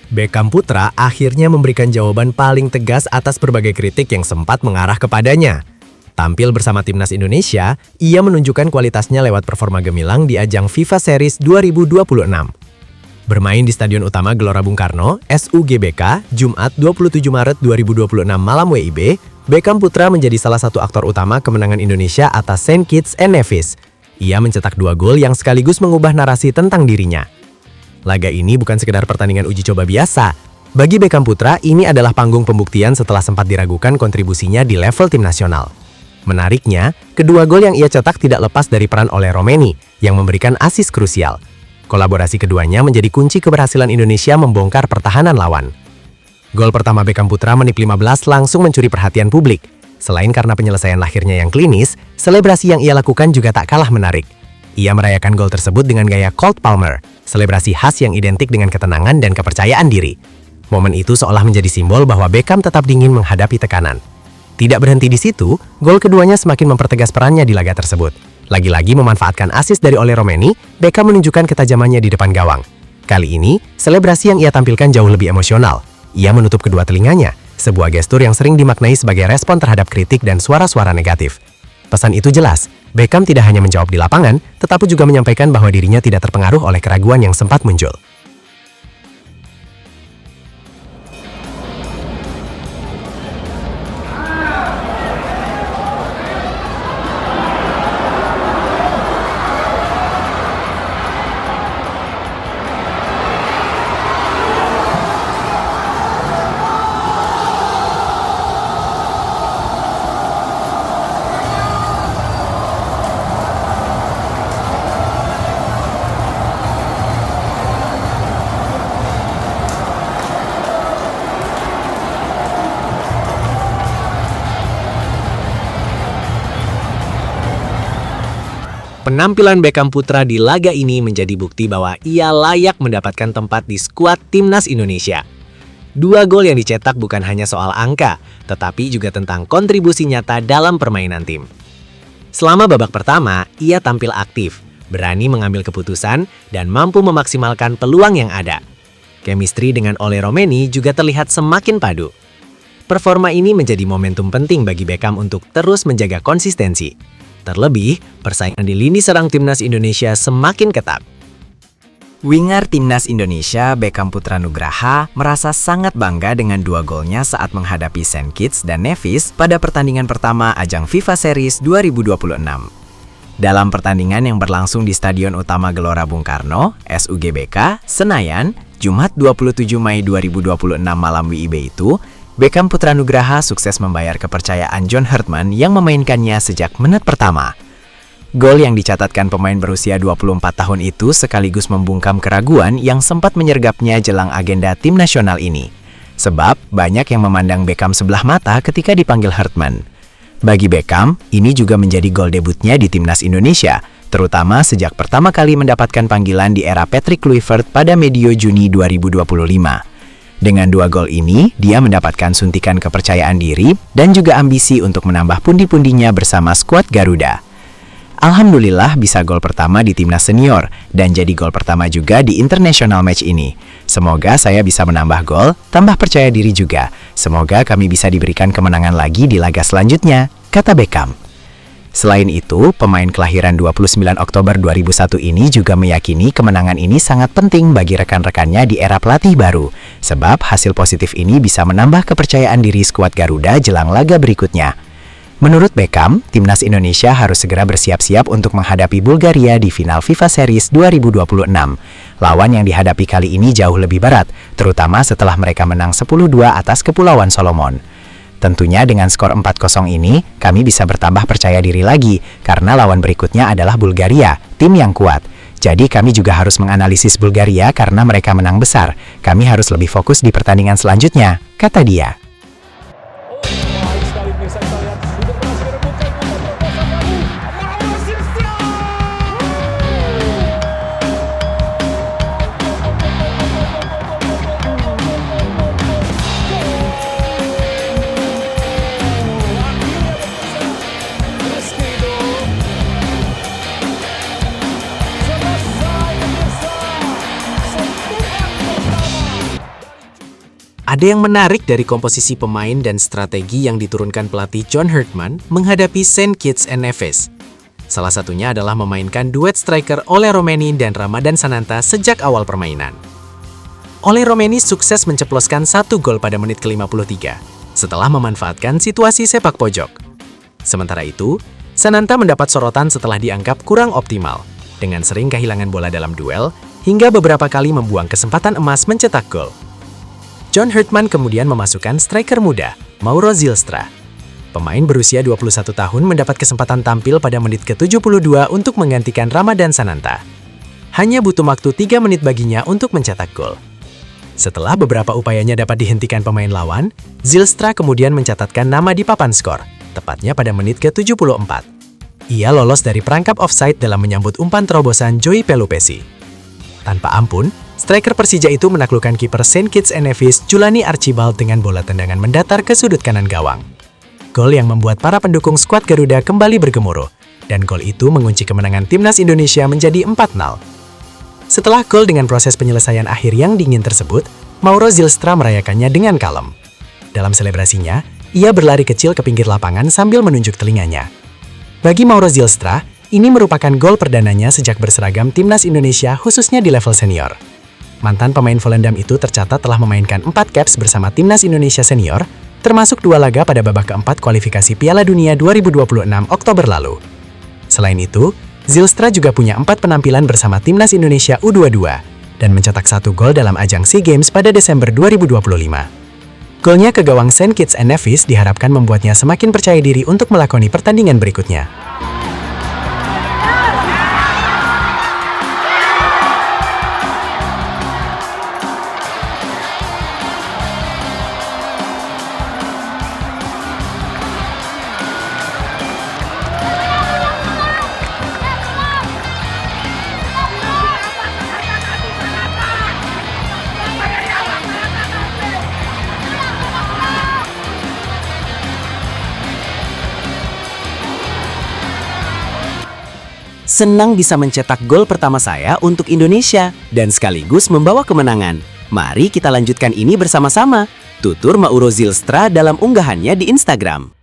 Beckham Putra akhirnya memberikan jawaban paling tegas atas berbagai kritik yang sempat mengarah kepadanya. Tampil bersama timnas Indonesia, ia menunjukkan kualitasnya lewat performa gemilang di ajang FIFA Series 2026. Bermain di Stadion Utama Gelora Bung Karno, SUGBK, Jumat 27 Maret 2026 malam WIB, Beckham Putra menjadi salah satu aktor utama kemenangan Indonesia atas Saint Kitts and Nevis. Ia mencetak 2 gol yang sekaligus mengubah narasi tentang dirinya. Laga ini bukan sekedar pertandingan uji coba biasa. Bagi Beckham Putra, ini adalah panggung pembuktian setelah sempat diragukan kontribusinya di level tim nasional. Menariknya, kedua gol yang ia cetak tidak lepas dari peran Ole Romeni yang memberikan assist krusial. Kolaborasi keduanya menjadi kunci keberhasilan Indonesia membongkar pertahanan lawan. Gol pertama Beckham Putra menit 15 langsung mencuri perhatian publik. Selain karena penyelesaian lahirnya yang klinis, selebrasi yang ia lakukan juga tak kalah menarik. Ia merayakan gol tersebut dengan gaya Colt Palmer, selebrasi khas yang identik dengan ketenangan dan kepercayaan diri. Momen itu seolah menjadi simbol bahwa Beckham tetap dingin menghadapi tekanan. Tidak berhenti di situ, gol keduanya semakin mempertegas perannya di laga tersebut. Lagi-lagi memanfaatkan assist dari Ole Romeni, Beckham menunjukkan ketajamannya di depan gawang. Kali ini, selebrasi yang ia tampilkan jauh lebih emosional. Ia menutup kedua telinganya, sebuah gestur yang sering dimaknai sebagai respon terhadap kritik dan suara-suara negatif. Pesan itu jelas, Beckham tidak hanya menjawab di lapangan, tetapi juga menyampaikan bahwa dirinya tidak terpengaruh oleh keraguan yang sempat muncul. Penampilan Beckham Putra di laga ini menjadi bukti bahwa ia layak mendapatkan tempat di skuad timnas Indonesia. 2 gol yang dicetak bukan hanya soal angka, tetapi juga tentang kontribusi nyata dalam permainan tim. Selama babak pertama, ia tampil aktif, berani mengambil keputusan, dan mampu memaksimalkan peluang yang ada. Chemistry dengan Ole Romeni juga terlihat semakin padu. Performa ini menjadi momentum penting bagi Beckham untuk terus menjaga konsistensi. Terlebih, persaingan di lini serang timnas Indonesia semakin ketat. Winger timnas Indonesia Beckham Putra Nugraha merasa sangat bangga dengan 2 golnya saat menghadapi Saint Kitts dan Nevis pada pertandingan pertama ajang FIFA Series 2026. Dalam pertandingan yang berlangsung di Stadion Utama Gelora Bung Karno, SUGBK, Senayan, Jumat 27 Mei 2026 malam WIB itu, Beckham Putra Nugraha sukses membayar kepercayaan John Hartman yang memainkannya sejak menit pertama. Gol yang dicatatkan pemain berusia 24 tahun itu sekaligus membungkam keraguan yang sempat menyergapnya jelang agenda tim nasional ini. Sebab banyak yang memandang Beckham sebelah mata ketika dipanggil Hartman. Bagi Beckham, ini juga menjadi gol debutnya di timnas Indonesia, terutama sejak pertama kali mendapatkan panggilan di era Patrick Kluivert pada medio Juni 2025. Dengan 2 gol ini, dia mendapatkan suntikan kepercayaan diri dan juga ambisi untuk menambah pundi-pundinya bersama skuad Garuda. Alhamdulillah bisa gol pertama di timnas senior dan jadi gol pertama juga di international match ini. Semoga saya bisa menambah gol, tambah percaya diri juga. Semoga kami bisa diberikan kemenangan lagi di laga selanjutnya, kata Beckham. Selain itu, pemain kelahiran 29 Oktober 2001 ini juga meyakini kemenangan ini sangat penting bagi rekan-rekannya di era pelatih baru, sebab hasil positif ini bisa menambah kepercayaan diri skuad Garuda jelang laga berikutnya. Menurut Beckham, timnas Indonesia harus segera bersiap-siap untuk menghadapi Bulgaria di final FIFA Series 2026. Lawan yang dihadapi kali ini jauh lebih berat, terutama setelah mereka menang 10-2 atas Kepulauan Solomon. Tentunya dengan skor 4-0 ini, kami bisa bertambah percaya diri lagi, karena lawan berikutnya adalah Bulgaria, tim yang kuat. Jadi kami juga harus menganalisis Bulgaria karena mereka menang besar. Kami harus lebih fokus di pertandingan selanjutnya, kata dia. Ada yang menarik dari komposisi pemain dan strategi yang diturunkan pelatih John Herdman menghadapi St. Kitts and Nevis. Salah satunya adalah memainkan duet striker Ole Romeni dan Ramadan Sananta sejak awal permainan. Ole Romeni sukses menceploskan 1 gol pada menit ke-53 setelah memanfaatkan situasi sepak pojok. Sementara itu, Sananta mendapat sorotan setelah dianggap kurang optimal, dengan sering kehilangan bola dalam duel hingga beberapa kali membuang kesempatan emas mencetak gol. John Herdman kemudian memasukkan striker muda, Mauro Zylstra. Pemain berusia 21 tahun mendapat kesempatan tampil pada menit ke-72 untuk menggantikan Ramadan Sananta. Hanya butuh waktu 3 menit baginya untuk mencetak gol. Setelah beberapa upayanya dapat dihentikan pemain lawan, Zylstra kemudian mencatatkan nama di papan skor, tepatnya pada menit ke-74. Ia lolos dari perangkap offside dalam menyambut umpan terobosan Joey Pelupesi. Tanpa ampun, striker Persija itu menaklukkan kiper St. Kitts and Nevis Julani Archibald dengan bola tendangan mendatar ke sudut kanan gawang. Gol yang membuat para pendukung skuad Garuda kembali bergemuruh, dan gol itu mengunci kemenangan timnas Indonesia menjadi 4-0. Setelah gol dengan proses penyelesaian akhir yang dingin tersebut, Mauro Zylstra merayakannya dengan kalem. Dalam selebrasinya, ia berlari kecil ke pinggir lapangan sambil menunjuk telinganya. Bagi Mauro Zylstra, ini merupakan gol perdananya sejak berseragam timnas Indonesia khususnya di level senior. Mantan pemain Volendam itu tercatat telah memainkan 4 caps bersama timnas Indonesia senior, termasuk 2 laga pada babak keempat kualifikasi Piala Dunia 2026 Oktober lalu. Selain itu, Zylstra juga punya 4 penampilan bersama timnas Indonesia U22 dan mencetak 1 gol dalam ajang SEA Games pada Desember 2025. Golnya ke gawang St. Kitts and Nevis diharapkan membuatnya semakin percaya diri untuk melakoni pertandingan berikutnya. Senang bisa mencetak gol pertama saya untuk Indonesia dan sekaligus membawa kemenangan. Mari kita lanjutkan ini bersama-sama. Tutur Mauro Zylstra dalam unggahannya di Instagram.